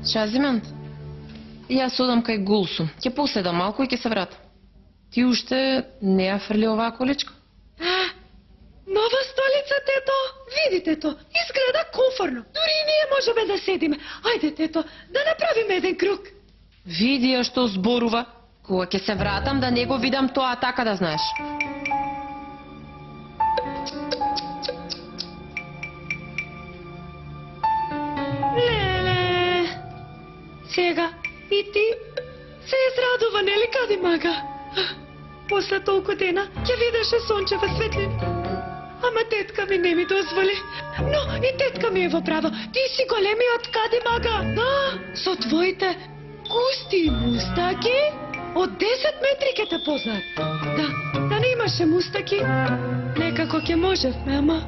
Шазиман, јас одам кај Гулсум. Ќе последам малку и ќе се вратам. Ти уште не ја фрли оваа количка? Нова столица, тето. Види, тето, изгледа комфорно. Дури и ние можеме да седиме. Ајде, тето, да направиме еден круг. Види ја што зборува. Кога ќе се вратам да не го видам тоа, така да знаеш. Леле. Сега, и ти се израдува, нели, Кади Мага? После толку дена ќе видеше сончева светлина. Ама тетка ми не ми дозволи. Но и тетка ми е во право. Ти си големиот Кади Мага. Со твоите густи мустаки, од 10 метри ке те познаат. Да не имаше мустаки, некако ќе можевме, ама...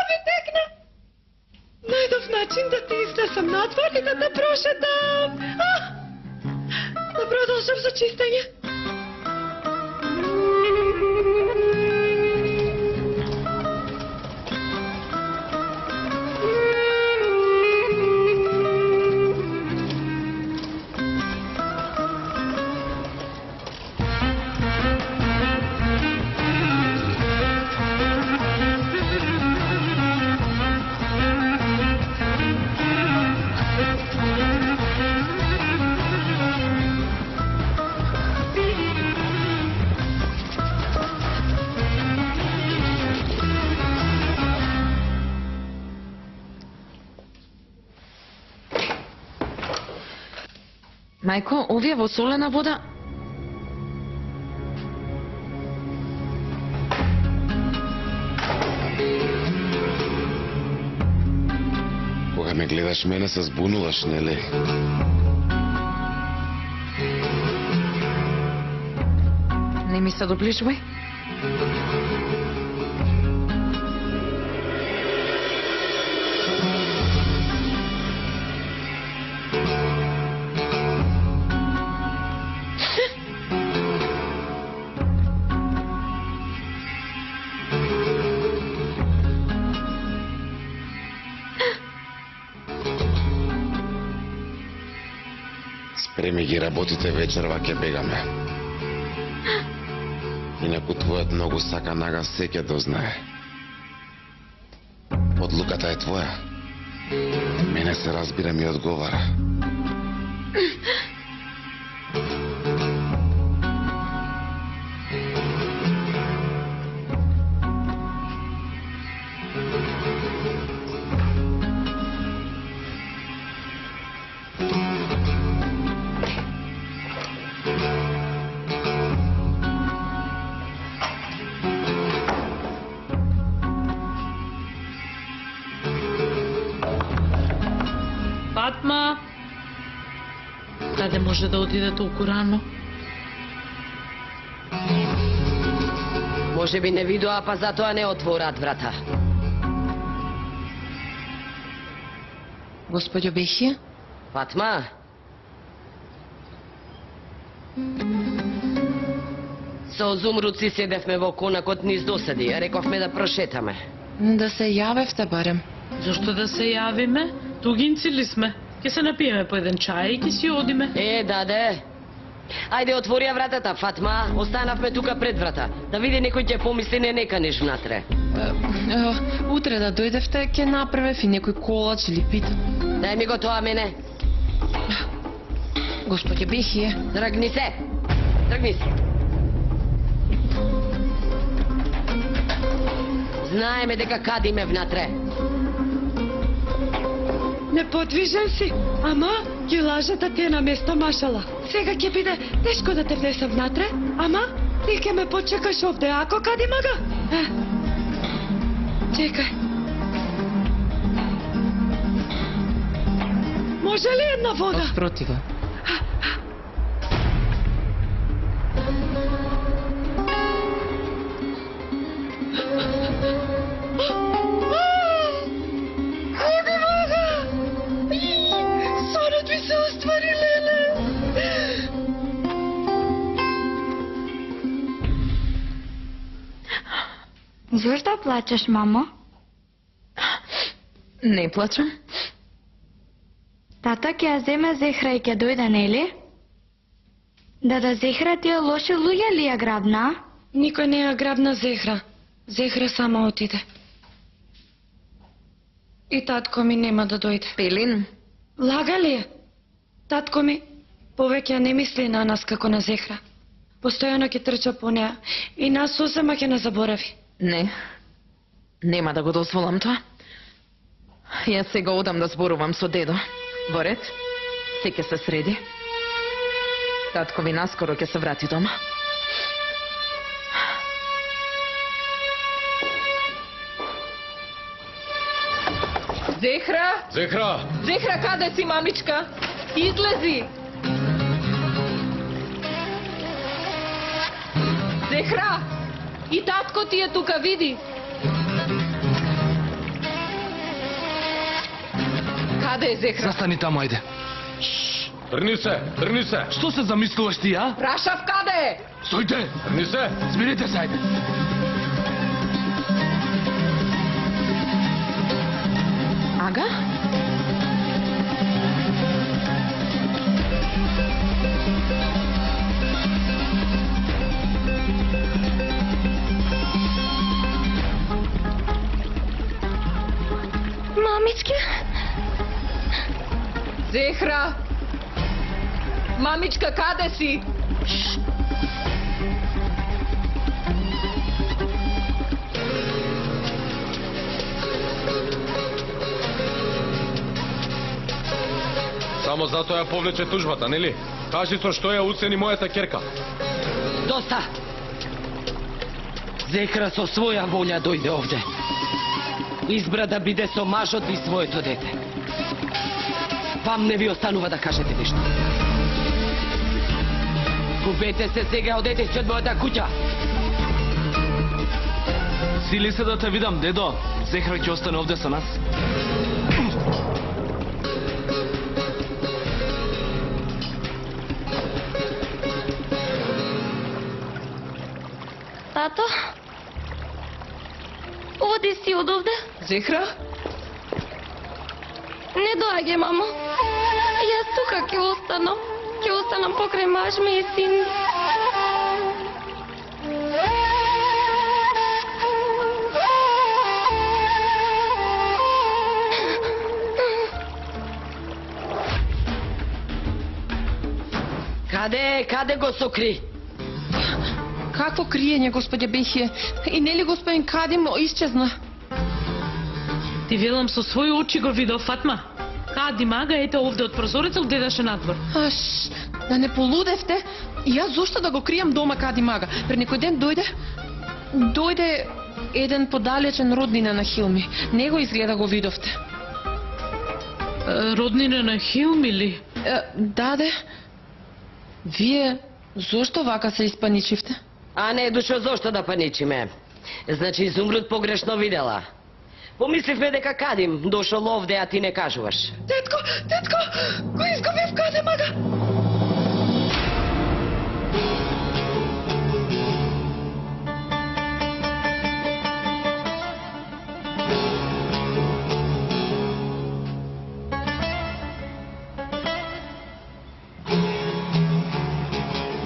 ми текна! Најдов начин да ти изнесам надвор и да те прошетам. Да продолжам за чистење. Мајко, овие во солена вода... Кога ме гледаш мене се збунуваш, нели? Не ми се доближувај. Спреми ги работите, вечерва ќе бегаме. Инаку твојот многу сака нага се ќе дознае. Одлуката е твоја. Мене се разбира ми одговара. Фатма, каде може да отиде толку рано? Може би не видоа, па затоа не отворат врата. Господјо Бехија? Фатма? Со зумруци седевме во конакот низ досади, рековме да прошетаме. Да се јавевте барем. Зошто да се јавиме? Тугинци ли сме? Ке се напиеме по еден чај и ке си одиме. Даде. Ајде, отвори ја вратата, Фатма. Останавме тука пред врата. Да види некој ќе помисли не неканеш внатре. Утре да дојдевте, ќе направев и некој колач или пит. Дај ми го тоа мене. Господје Бехија. Тргни се. Тргни се. Знаеме дека кадиме внатре. Неподвижен си, ама ги лажата ти е на место, машала. Сега ќе биде тешко да те внесам внатре, ама ти ќе ме почекаш овде, ако Кади Мага. Чекај. Може ли една вода? Спротива. Зошто плачеш, мамо? Не плачам. Тата ќе ја земе Зехра и ќе дојде, нели? Да Зехра тие лоши луѓе ли ја грабна? Никој не ја грабна Зехра. Зехра сама отиде. И татко ми нема да дојде. Пелин, Лага ли е? Татко ми повеќе не мисли на нас како на Зехра. Постојано ќе трча по неа и нас сосема ќе не заборави. не. Нема да го дозволам тоа. Јас сега одам да зборувам со дедо. Во ред, се ќе се среди. Татко ви наскоро ќе се врати дома. Зехра? Зехра! Зехра, каде си, мамичка? Излези! Зехра! И татко ти е тука, види! Каде е Зехра? Застани таму, ајде. Трни се, трни се! Што се замислуваш ти, а? Прашав каде е? Стојте! Трни се! Смирите се, ајде. Ага? Мамичке? Зехра! Мамичка, каде си? Само затоа ја повлече тужбата, нели? Кажи со што ја уцени мојата ќерка. Доста! Зехра со своја волја дојде овде. Избра да биде со мажот и своето дете. Вам не ви останува да кажете ништо. Губете се сега, одете си од мојата куќа. Сили се да те видам, дедо. Зехра ќе остане овде со нас. Тато? Оди си од овде? Зехра? Не доаѓај, мамо. Јас тука ќе останам. Ќе останам покрај маж ми и син. Каде го сокри? Какво криење, господја Бехие? И нели господин Кадим исчезна? Ти велам со своји очи го видов Фатма. Кади мага ете овде од прозореца одедаше надвор. Аш, да не полудевте? И јас зошто да го кријам дома Кади мага? Пред некој ден дојде еден подалечен роднина на Хилми. Него изгледа го видовте. Роднина на Хилми ли? Даде. Вие зошто вака се испаничивте? А не, душо, зошто да паничиме? Значи, Изумруд погрешно видела. Помисливме дека Кадим дошол овде, а ти не кажуваш. Тетко, го изгубив Каде мага.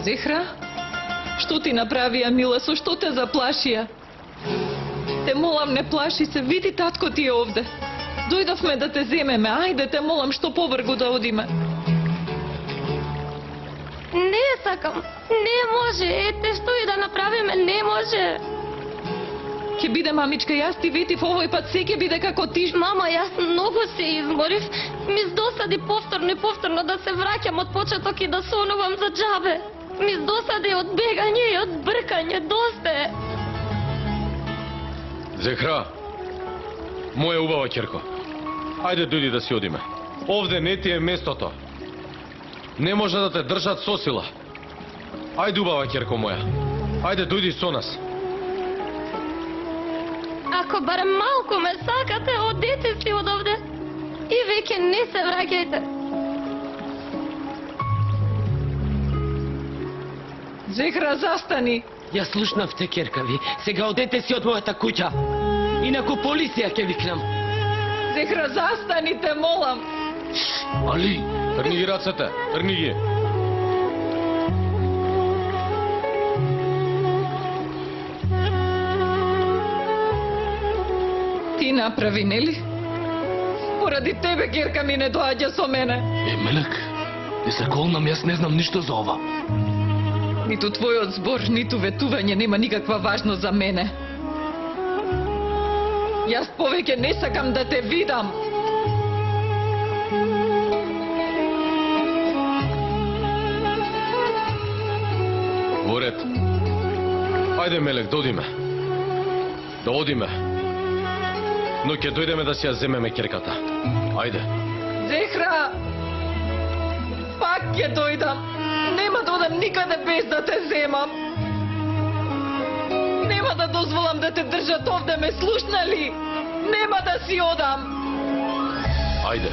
Зехра? Што ти направија, мила, со што те заплашија? Те молам, не плаши се, види татко ти е овде. Дојдовме да те земеме, ајде те молам, што повргу да одиме. Не сакам. Не може. Ете, што и да направиме, не може. Ќе биде, мамичка, јас ти ветив овој пат се ќе биде како ти. Мама, јас многу се изморив. Ми здосади повторно и повторно да се враќам од почеток и да сонувам за џабе. Ми здосади од бегање и од бркање. Доста е. Зехра, моја убава ќерко. Ајде дојди да си одиме. Овде не ти е местото. Не може да те држат со сила. Ајде, убава ќерко моја. Ајде дојди со нас. Ако барем малку ме сакате, одете си од овде. И веќе не се враќајте. Зехра, застани. Ја слушнавте, ќерка ви. Сега одете си од мојата куќа. Инаку полиција ќе викнам. Зехра, застани, те молам. Али, Тргни ги рацете, тргни ги. Ти направи, нели? Поради тебе Герка ми не доаѓа со мене. Мелек, ти се колнам, јас не знам ништо за ова. Ниту твојот збор, ниту ветување нема никаква важност за мене. Јас повеќе не сакам да те видам. Во ред. Ајде, Мелек, да одиме. Да одиме. Но ќе дојдеме да си ја земеме керката. Ајде. Зехра, пак ќе дојдам. Нема да одам никаде без да те земам. Нема да дозволам да те држат овде, ме слушна ли? Нема да си одам. Ајде.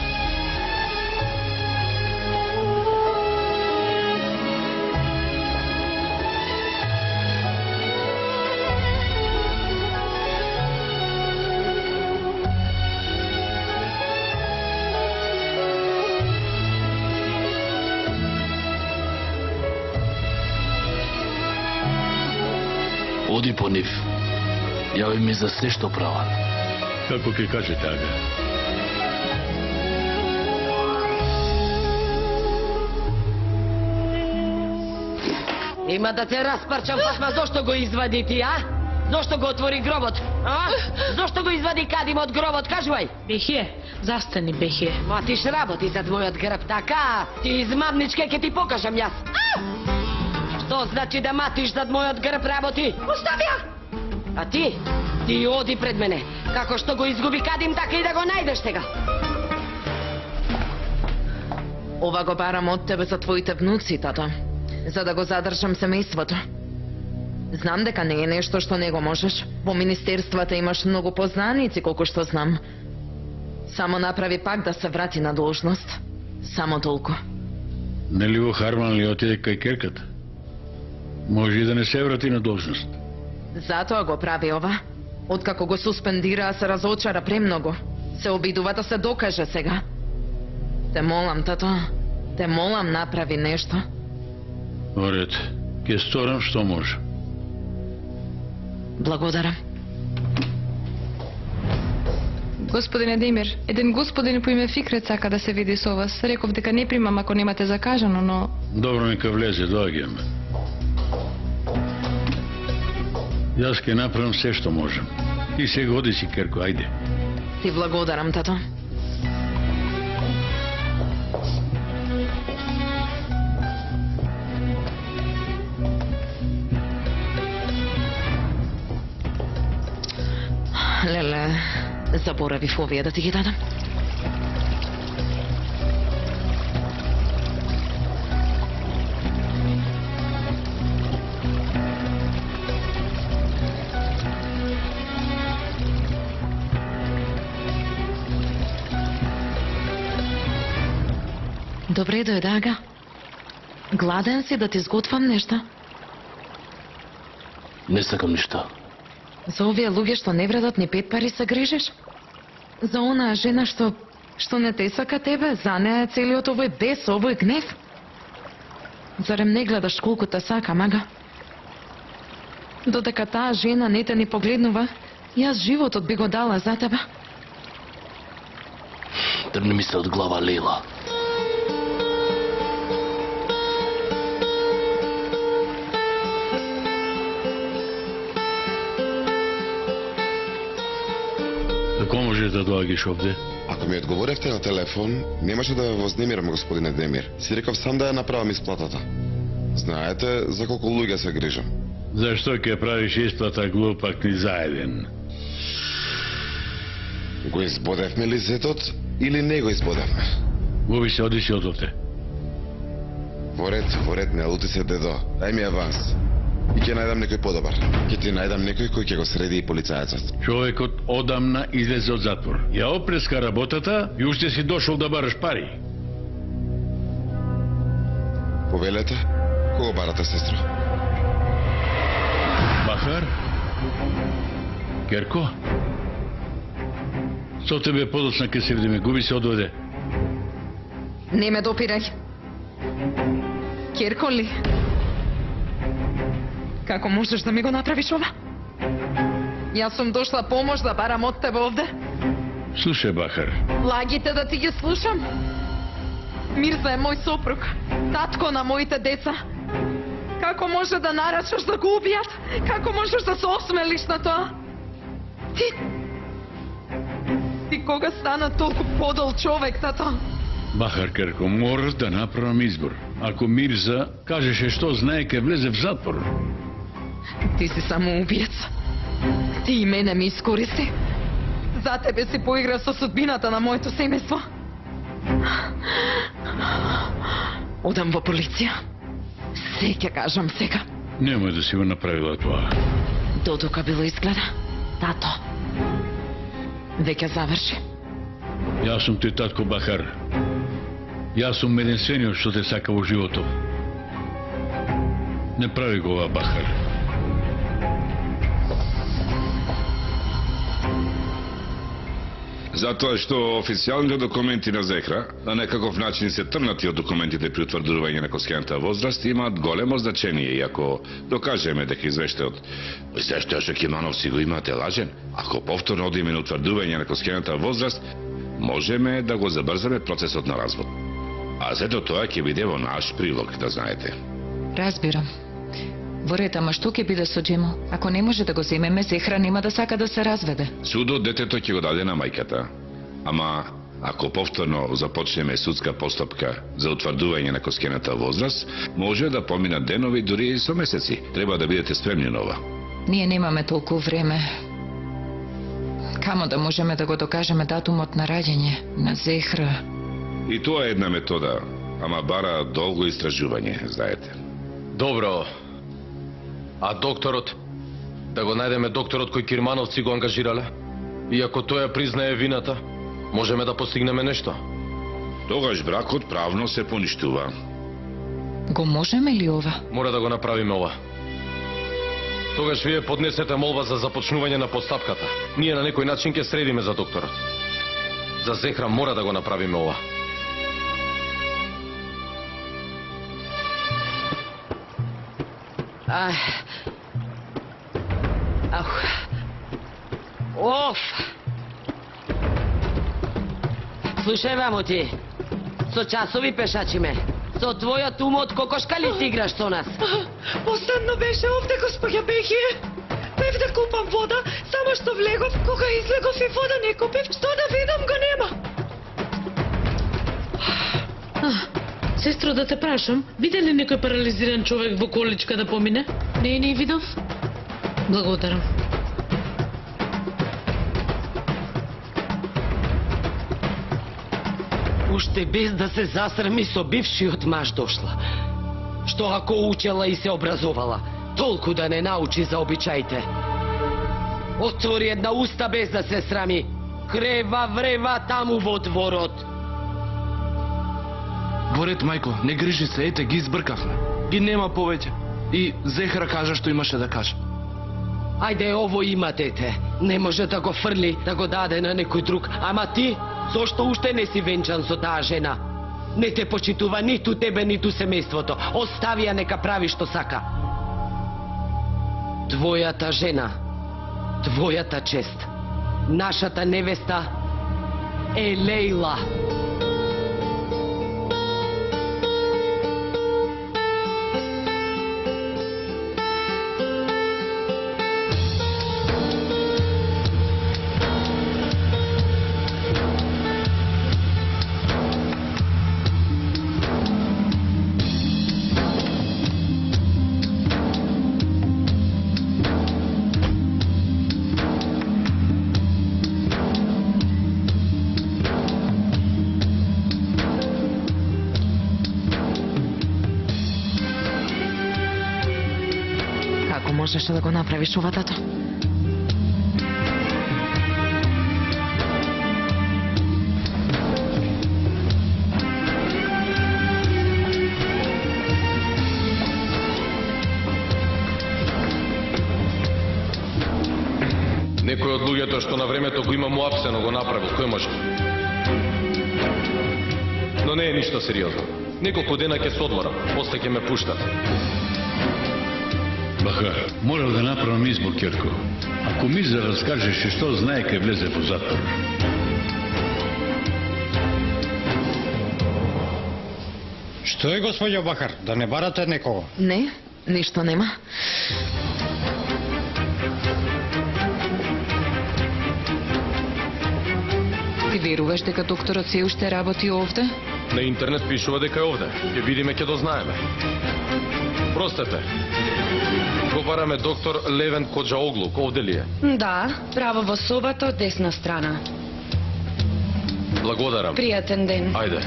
Оди по нив. Јави ми за се што прават. Како ќе кажете, ага? Има да те распарчам, Фатма, зошто го извади ти, а? Зошто го отвори гробот, а? Зошто го извади Кадим од гробот, кажувај? Бехе, застани, Бехе. Матиш работи за мојот грб, така? Ти измамничке, ќе ти покажам јас. Што значи да матиш зад мојот грб работи? Остави ја! А ти оди пред мене. Како што го изгуби Кадим, така и да го најдеш сега. Ова го барам од тебе за твоите внуци, тато. За да го задржам семејството. Знам дека не е нешто што не го можеш. Во министерствата имаш многу познаници, колку што знам. Само направи пак да се врати на должност. Само толку. Нели во Харман ли отиде кај керката? Може и да не се врати на должност. Затоа го прави ова. Откако го суспендира, се разочара премногу. Се обидува да се докаже сега. Те молам, тато. Те молам, направи нешто. Оред, ќе сторам што може. Благодарам. Господине Демир, еден господин по име Фикрет сака да се види со вас. Реков дека не примам ако немате закажано, но... Добро, нека влезе, доаѓаме. Јас ќе направам се што можам. И се годи си, Керко, ајде. Ти благодарам, тато. Леле, заборавив овие да ти ги дадам. Добре дојде, ага. Гладен си да ти сготвам нешто? Не сакам ништо. За овие луѓе што не вредат ни 5 пари се грижиш? За онаа жена што не те сака тебе? За неа е целиот овој бес, овој гнев? Зарем не гледаш колку те сакам, ага? Додека таа жена не те ни погледнува, јас животот би го дала за тебе. Тргни ми се од глава, Лейла. Како можеш да доаѓаш овде? Ако ми одговоревте на телефон, немаше да ве вознемирам, господине Демир. Си реков сам да ја направам исплатата. Знаете за колку луѓе се грижам. Зашто ќе правиш исплата глупак ни заеден? Го избодевме ли зетот или не го избодевме? Губи се, оди си од овде. Во ред, не лути се, дедо. Дај ми аванс. И ќе најдам некој подобар. Ќе ти најдам некој кој ќе го среди и полицајецот. Човекот одамна излезе од затвор. Ја опреска работата и уште си дошол да бараш пари. Повелете, кого барате, сестро? Бахар? Керко? Со тебе подоцна ке се видиме, губи се одводе. Не ме допирај. Кирко ли? Како можеш да ми го направиш ова? Јас сум дошла помош да барам од тебе овде. Слушај, Бахар. Лагите да ти ги слушам. Мирза е мој сопруг, татко на моите деца. Како може да нарачаш да го убијат? Како можеш да се осмелиш на тоа? Ти кога стана толку подол човек, тато? Бахар Керко, мораш да направам избор. Ако Мирза кажеше што знае, ке влезе в затвор. Ти си само убиец. Ти и мене ми искористи. За тебе си поигра со судбината на моето семејство. Одам во полиција. Се ќе кажам сега. Немој да си го направила тоа. Додука било изгледа. Тато. Веќе заврши. Јас сум ти татко, Бахар. Јас сум единствениот што те сака во животот. Не прави го ова, Бахар. Затоа што официјалните документи на Зехра, на некаков начин се трнати од документите при утврдување на коскената возраст, имаат големо значење и ако докажеме дека извештајот што Кимановци го имате лажен, ако повторно одиме на утврдување на коскената возраст, можеме да го забрзаме процесот на развод. А сето тоа ќе биде во наш прилог, да знаете. Разбирам. Ворет, ама што ќе биде со Джемо? Ако не може да го земеме, Зехра нема да сака да се разведе. Судот детето ќе го даде на мајката. Ама, ако повторно започнеме судска постапка за утврдување на коскената возраст, може да поминат денови, дури и со месеци. Треба да бидете спремни на ова. Ние немаме толку време. Камо да можеме да го докажеме датумот на раѓање на Зехра? И тоа е една метода, ама бара долго истражување, знаете. Добро. А докторот? Да го најдеме докторот кој Кирмановци го ангажирале? И ако тој ја признае вината, можеме да постигнеме нешто. Тогаш бракот правно се поништува. Го можеме ли ова? Мора да го направиме ова. Тогаш вие поднесете молба за започнување на постапката. Ние на некој начин ќе средиме за докторот. За Зехра мора да го направиме ова. Оф! Слушај, мамо ти, со часови пешачиме. Со твојот умот кокошка ли си играш со нас? Останно беше овде, госпоѓа Бехие. Бев да купам вода, само што влегов, кога излегов и вода не купив, што да видам го нема. Сестро, да те прашам, виде ли некој парализиран човек во количка да помине? Не видов. Благодарам. Уште без да се засрми со бившиот маж дошла. Што ако учела и се образовала, толку да не научи за обичаите. Отвори една уста без да се срами. Крева врева таму во дворот. Ворет, мајко, не грижи се, ете, ги избркавме. Ги нема повеќе. И Зехра кажа што имаше да каже. Ајде, ово има дете. Не може да го фрли, да го даде на некој друг. Ама ти, зошто уште не си венчан со таа жена? Не те почитува ниту тебе, ниту семејството. Остави ја нека прави што сака. Твојата жена, твојата чест, нашата невеста е Лејла. Можеше да го направиш ова, тато? Не Некој од луѓето што на времето го има муапсено го направил, кој може? Но не е ништо сериозно. Неколку дена ќе се одморам, после ќе ме пуштат. Бахар, морав да направам избор, Керко. Ако Мирза раскажеше што знае, ке влезе во затвор. Што е, господјо Бахар? Да не барате некого? Не, ништо нема. Ти веруваш дека докторот се уште работи овде? На интернет пишува дека е овде. Ќе видиме, ќе дознаеме. Простете. Го бараме доктор Левен Коджаоглу, овде ли е? Да, право во собата од десна страна. Благодарам. Пријатен ден. Ајде.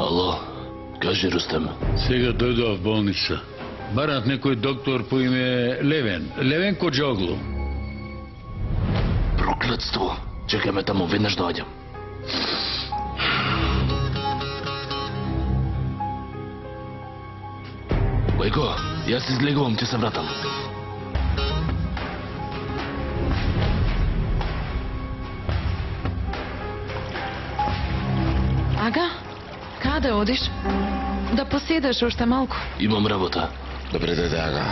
Ало, кажи Рустем. Сега дојдов в болница. Барат некој доктор по име Левен Коджаоглу. Проклетство. Чекај ме таму, веднаш доаѓам. Бајко, јас излегувам, ќе се вратам. Ага, каде одиш? Да поседаш уште малку. Имам работа. Добре дојде, Ага.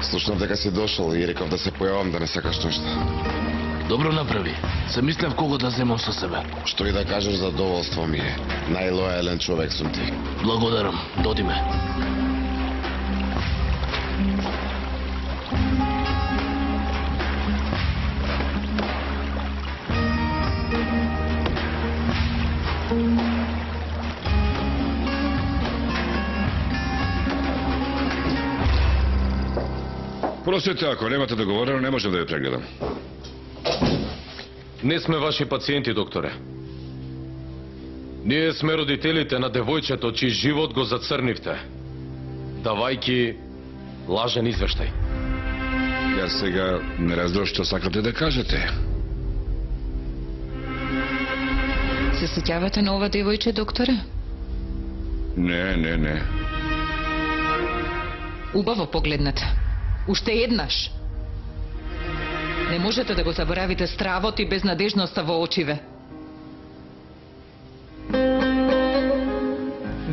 Слушнав дека си дошол и реков да се појавам да не сакаш нешто. Добро направи. Се мислев кого да земам со себе. Што и да кажеш, задоволство ми е. Најлојален човек сум ти. Благодарам. Доди ме. Простите, ако немате договорено, не можем да ја прегледам. Не сме ваши пациенти, докторе. Ние сме родителите на девојчето чиј живот го зацрнивте, давајки лажен извештај. Јас сега не разбрав што сакате да кажете. Се сеќавате на ова девојче, докторе? Не. Убаво погледнете. Уште еднаш. Не можете да го заборавите стравот и безнадежноста во очиве.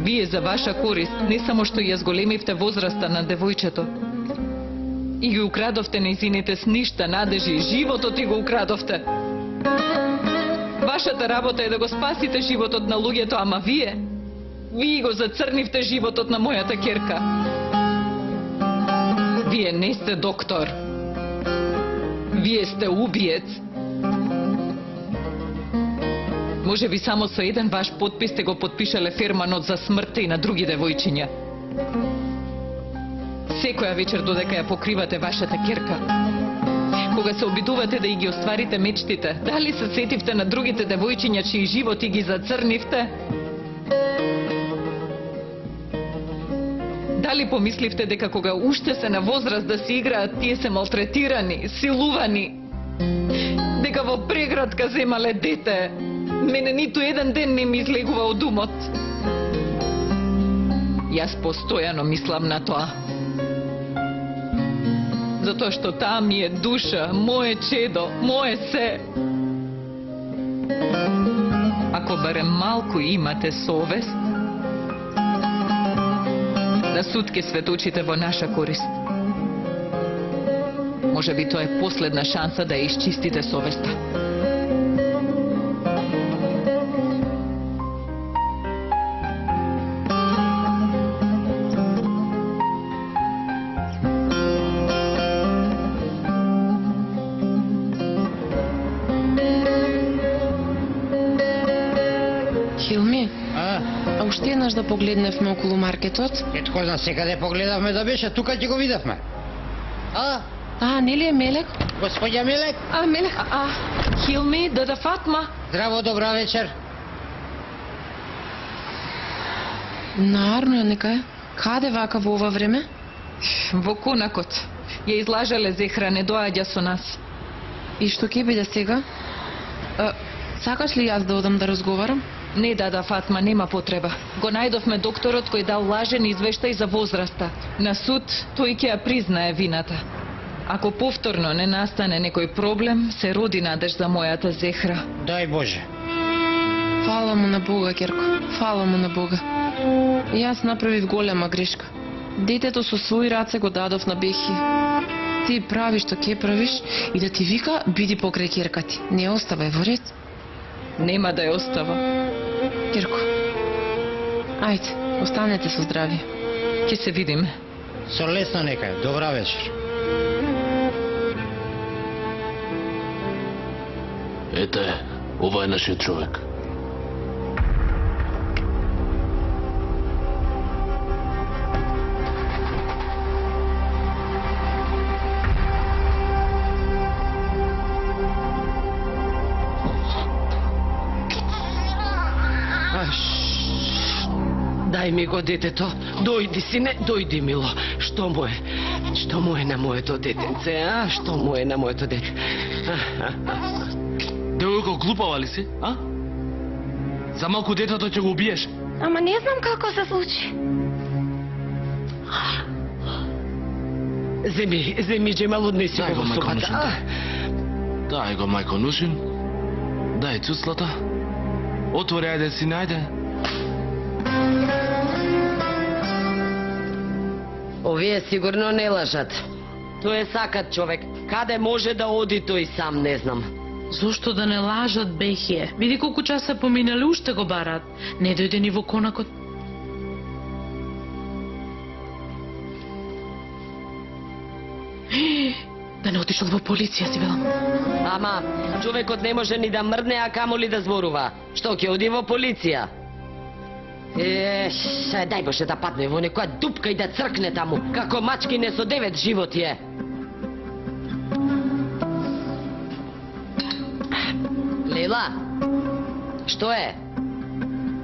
Вие за ваша корист не само што ја зголемивте возраста на девојчето, и ги украдовте нејзините сништа, надежи, животот и го украдовте. Вашата работа е да го спасите животот на луѓето, ама вие го зацрнивте животот на мојата ќерка. Вие не сте доктор. Вие сте убиец. Може би само со еден ваш подпис сте го подпишале ферманот за смртта и на други девојчиња. Секоја вечер додека ја покривате вашата ќерка, кога се обидувате да ги остварите мечтите, дали се сетивте на другите девојчиња чии животи ги зацрнивте? Дали помисливте дека кога уште се на возраст да си играат, тие се малтретирани, силувани? Дека во преградка земале дете? Мене ниту еден ден не ми излегува од умот. Јас постојано мислам на тоа. Затоа што таа ми е душа, моје чедо, моје се. Ако барем малку имате совест, на суд ке светочите во наша корист. Може би тоа е последна шанса да ја исчистите совеста. Хилми, уште еднаш да погледневме околу маркетот? Ето знам, секаде погледавме да беше, тука ќе го видавме. Нели е Мелек? Господја Мелек? Мелек. Хилми, дада Фатма. Здраво, добра вечер. Нарно е нека е. Каде вака во ова време? Во конакот. Ја излажале Зехра, не доаѓа со нас. И што ќе биде сега? Сакаш ли јас да одам да разговарам? Не, Дада Фатма, нема потреба. Го најдовме докторот кој дал лажен извештај за возраста. На суд тој ќе ја признае вината. Ако повторно не настане некој проблем, се роди надеж за мојата Зехра. Дај Боже. Фала му на Бога, Керко. Фала му на Бога. Јас направив голема грешка. Детето со своји раце го дадов на Бехи. Ти прави што ќе правиш и да ти вика, биди покрај керка ти. Не оставај, во ред? Нема да ја остава. Керко, ајде, останете со здравје. Ќе се видиме. Со лесно нека, добра вечер. Ете, ова е нашиот човек. Дај ми го детето. Дојди, сине, дојди, мило. Што му е? Што му е на моето детенце, а? Што му е на моето дете? Девојко, глупава ли си, а? За малку детето ќе го убиеш. Ама не знам како се случи. Земи джемал, однеси Дај го го, во мајко собата. Нушин. Дај го, мајко Нушин. Дај цуцлата. Отвори, ајде, сине, ајде. Овие сигурно не лажат. Тој е сакат човек. Каде може да оди тој сам, не знам. Зошто да не лажат, Бехие? Види колку часа поминали, уште го барат. Не дојде ни во конакот. Да не отишол во полиција, си велам. Ама, човекот не може ни да мрдне, а камоли да зборува. Што, ќе оди во полиција? Дај Боже да падне во некоја дупка и да цркне таму, како мачкине со 9 животи е. Лела, што е?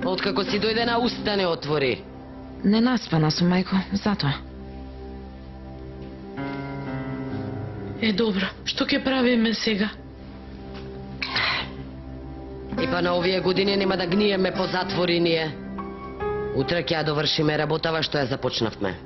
Откако си дојде на уста не отвори. Не наспана сум, мајко, затоа. Добро, што ќе правиме сега? И па на овие години нема да гниеме по затвори ние. Утре ќе ја довршиме работава што ја започнавме.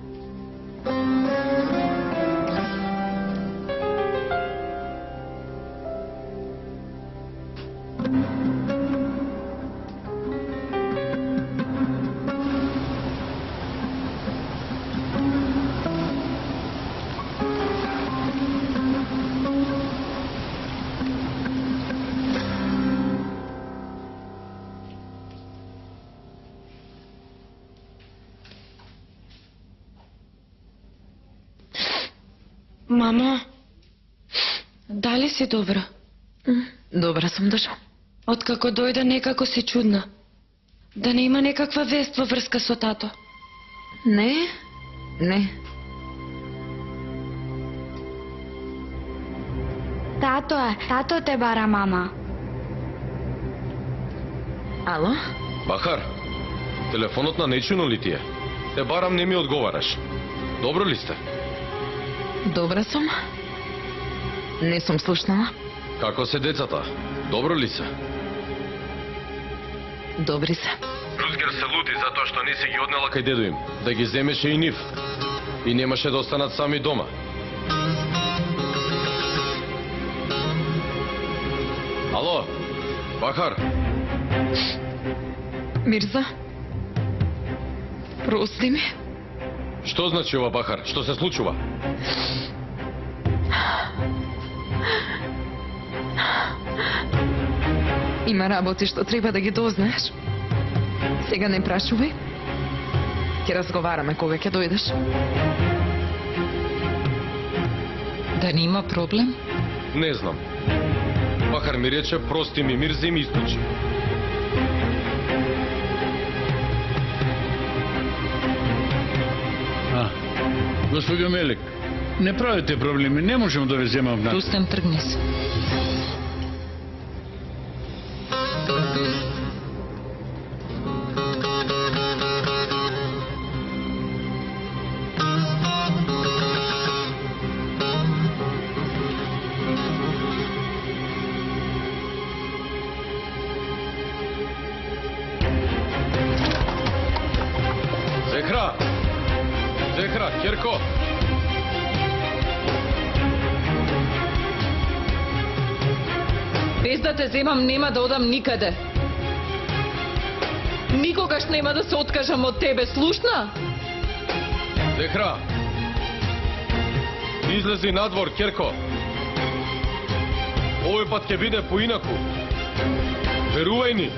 Мамо, дали си добра? Добра сум, Дашо. Откако дојде некако си чудна. Да не има некаква вест во врска со тато. Не. Тато те бара, мама. Ало? Бахар, телефонот на нечуно ли ти е? Те барам, не ми одговараш. Добро ли сте? Добра сум. Не сум слушнала. Како се децата? Добро ли се? Добри се. Рутгер се лути затоа што не се ги однела кај дедо им, да ги земеше и нив. И немаше да останат сами дома. Ало, Бахар. Мирза? Прости ми. Што значи ова, Бахар? Што се случува? Има работи што треба да ги дознаеш. Сега не прашувај. Ќе разговараме кога ќе дојдеш. Да не има проблем? Не знам. Бахар ми рече, прости ми, Мирза, и ми исклучи. Господио Мелик, не правите проблеми, не можем да ве земам на... Рустем, тргни се. Керко! Без да те земам нема да одам никаде. Никогаш нема да се откажам од тебе, слушна? Зехра! Излези надвор, Керко! Овој пат ќе биде поинаку. Верувај ни!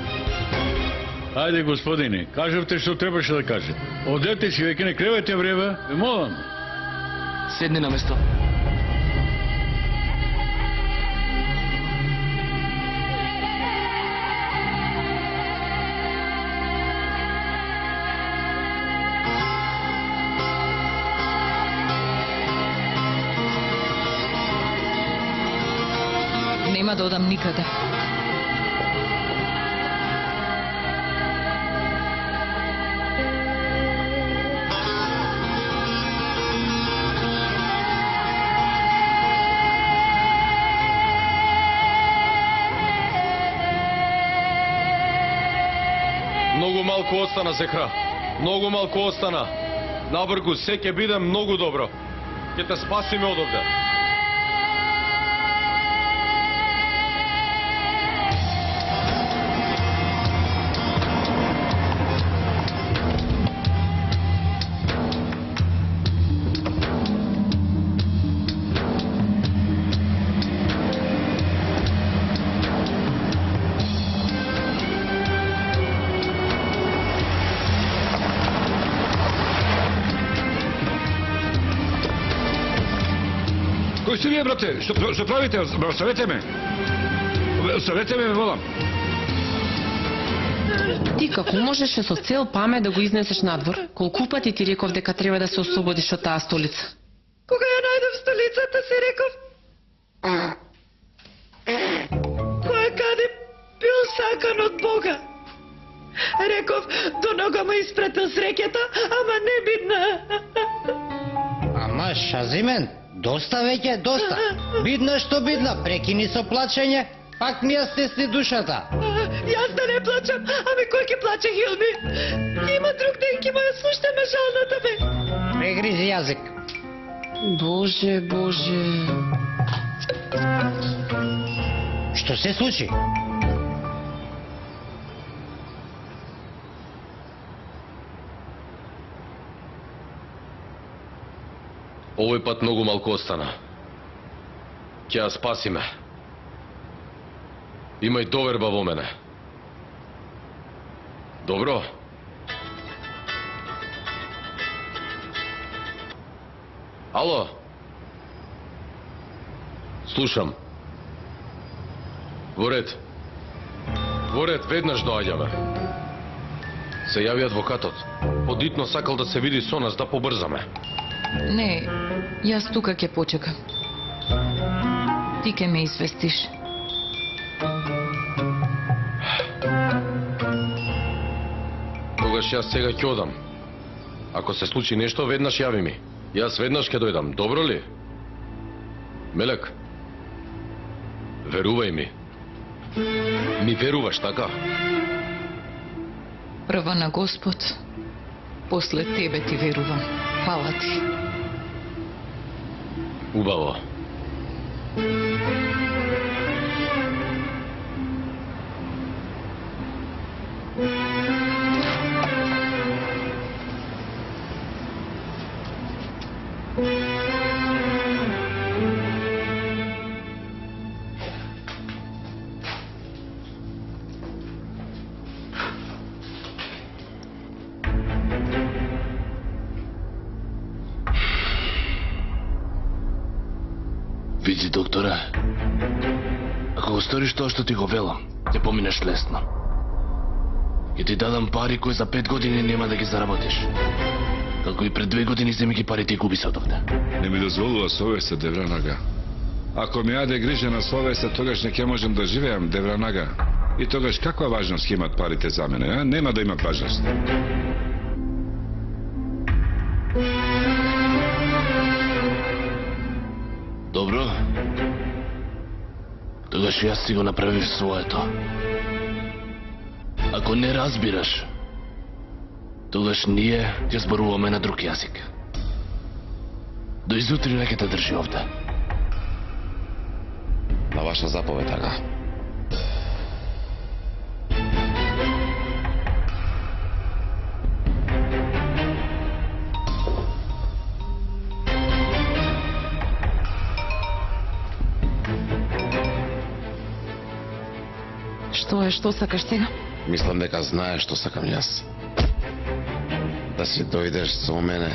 Ајде, господине, кажавте што требаше да кажете. Одете си, веќе не кревете време, ве молам. Седни на место. Нема да одам никаде. Многу малку остана, Зехра. Многу малку остана. Набргу, се ќе биде многу добро. Ќе те спасиме од овде. Кој сте вие, брате? Што правите? Оставете ме. Оставете ме, волам. Ти како можеше со цел памет да го изнесеш надвор? Колку пати ти реков дека треба да се ослободиш од таа столица? Кога ја најдов столицата, си реков... Кој каде бил сакан од Бога. Реков, до нога му испратил среќата, ама не бидна. Ама, Шазимен, доста веќе, доста. Бидна што бидна, прекини со плачење, пак ми ја стесни душата. Јас да не плачам, ами кој ќе плаче, Хилми? Има друг ден ќе ме слушаме жалната ме. Прегризи јазик. Боже, Боже. Што се случи? Овој пат многу малку остана. Ќе ја спасиме. Имај доверба во мене. Добро? Ало? Слушам. Во ред. Во ред, веднаш доаѓаме. Се јави адвокатот. Подитно сакал да се види со нас, да побрзаме. Не, јас тука ќе почекам. Ти ќе ме известиш. Тогаш јас сега ќе одам. Ако се случи нешто, веднаш јави ми. Јас веднаш ќе дојдам, добро ли? Мелек, верувај ми. Ми веруваш, така? Прва на Господ, после тебе ти верувам. Фала ти. Убаво. Види, докторе, ако го сториш тоа што ти го велам, ќе поминеш лесно. Ќе ти дадам пари кои за 5 години нема да ги заработиш. Како и пред 2 години земи ги парите и губи се од овде. Не ми дозволува совеста, Девранага. Ако ми јаде грижа на совеста, тогаш не ќе можем да живеам, Девранага. И тогаш каква важност ќе имат парите за мене, а? Нема да имат важност. Добро. Тогаш јас си го направив своето. Ако не разбираш, тогаш ние ќе зборуваме на друг јазик. До изутри веќе те држи овде. На ваша заповед, ага. Што сакаш сега? Мислам дека знаеш што сакам јас. Да си дојдеш со мене.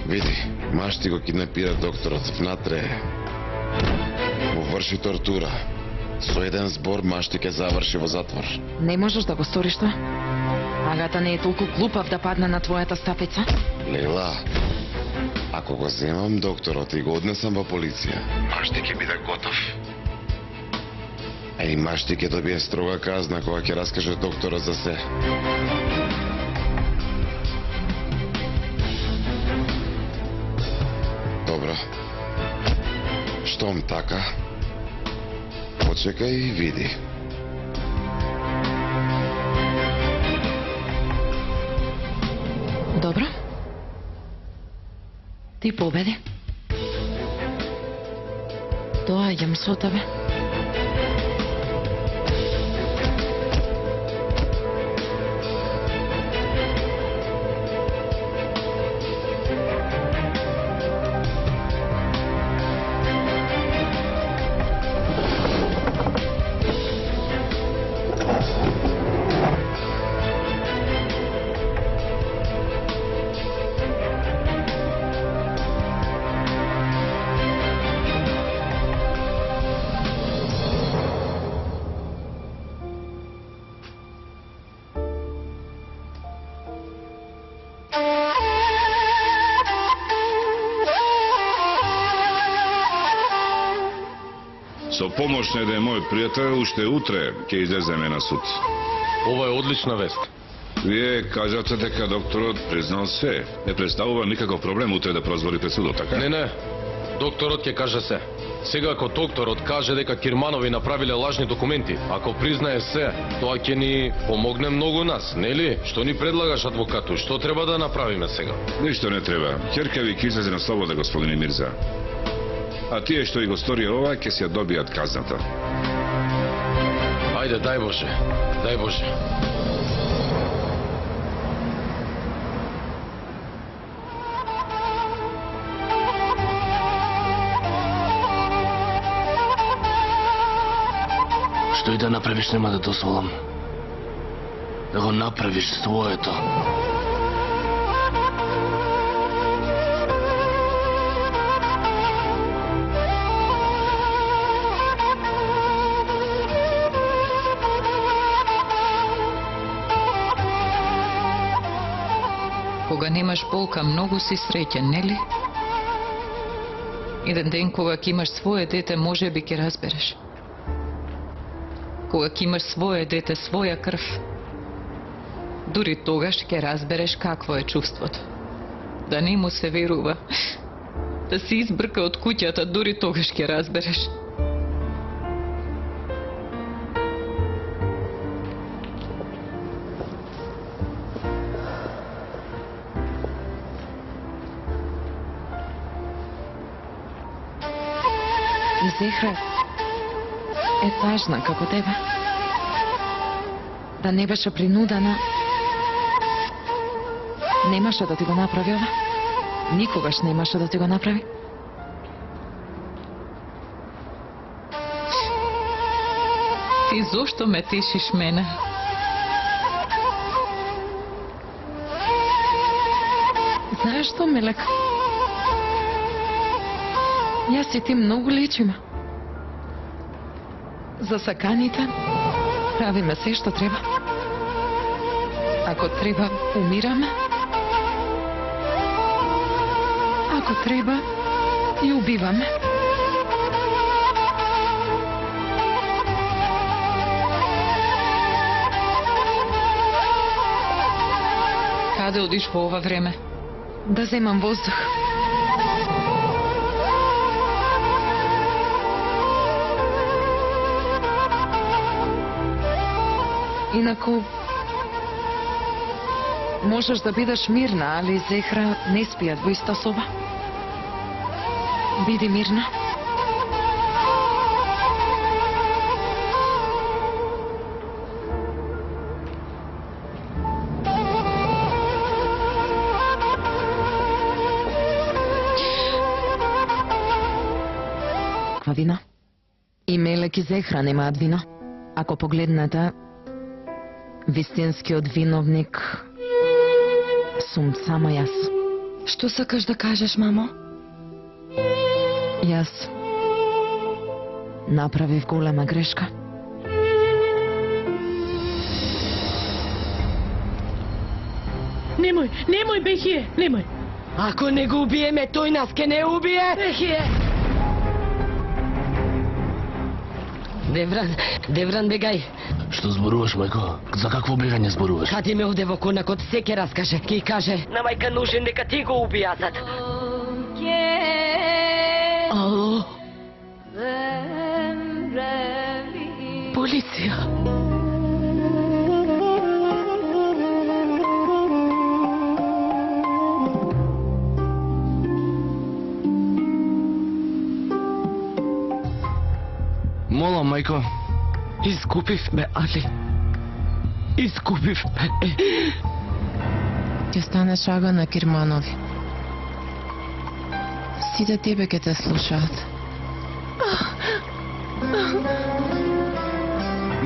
Види, машти го киднапира докторот внатре. Му врши тортура. Со еден збор машти ке заврши во затвор. Не можеш да го сториш тоа? Агата не е толку глупав да падне на твојата стапица. Лейла, ако го земам докторот и го однесам во полиција, машти ќе биде готов. А и машти ќе добие строга казна кога ќе раскаже докторот за се. Добро. Штом така, почекај и види. Добро. Ти победи. Доаѓам со тебе. Со помош на еден мој пријател, уште утре ќе излеземе на суд. Ова е одлична вест. Вие кажате дека докторот признал се. Не представува никаков проблем утре да прозвори пред судот, така? Не. Докторот ќе каже се. Сега ако докторот каже дека Кирманови направиле лажни документи, ако признае се, тоа ќе ни помогне многу нас, нели? Што ни предлагаш, адвокату? Што треба да направиме сега? Ништо не треба. Ќерка ви ќе излезе на слобода, господине Мирза. А тие што и го стори ова, ќе си ја добијат казната. Ајде, дај Боже. Дај Боже. Што и да направиш нема да дозволам. Да го направиш своето. Кога немаш болка, многу си среќен, нели? Еден ден кога ќе имаш свое дете, може би ќе разбереш. Кога ќе имаш свое дете, своја крв, дури тогаш ќе разбереш какво е чувството. Да не му се верува, да се избрка од куќата, дури тогаш ќе разбереш. И Зехра е тажна како тебе. Да не беше принудена, немаше да ти го направи ова. Никогаш немаше да ти го направи. Ти зошто ме тешиш мене? Знаеш што, Мелек? Јас и ти многу лечиме. За саканите правиме се што треба. Ако треба, умираме. Ако треба, ја убиваме. Каде одиш во ова време? Да земам воздух. Инаку Можеш да бидеш мирна, али Зехра не спијат во иста соба. Биди мирна. Каква вина? И Мелек и Зехра немаат вино. Ако погледнете, вистинскиот виновник сум сама јас. Што сакаш да кажеш, мамо? Јас направив голема грешка. Немој, Бехие, немој. Ако не го убиеме, тој нас ке не убие. Бехие. Девран, бегај. Што зборуваш, мајко? За какво бегање зборуваш? Кади ме оде во конакот, се ке раскаже. Ке каже, на мајка нужен дека ти го убијатат. Ало? Полиција. Молам, мајко. Изгубивме, Али. Изгубивме. Ќе стане шага на Кирманови. Сите тебе ќе те слушаат.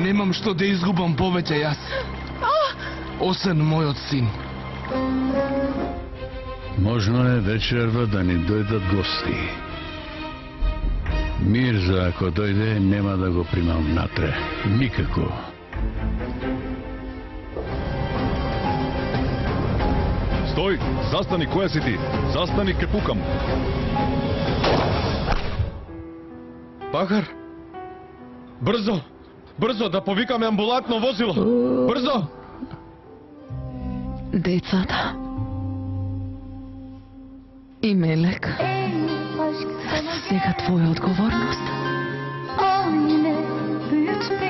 Немам што да изгубам повеќе јас. Осен мојот син. Можно е вечерва да ни дојдат гости. Мирза, ако дојде, нема да го примам натре. Никако. Стој, застани, која си ти? Застани, ке пукам. Бахар, брзо, брзо, да повикаме амбулантно возило. Брзо! Децата и Мелек сега твоја одговорност. O yine büyüt beni.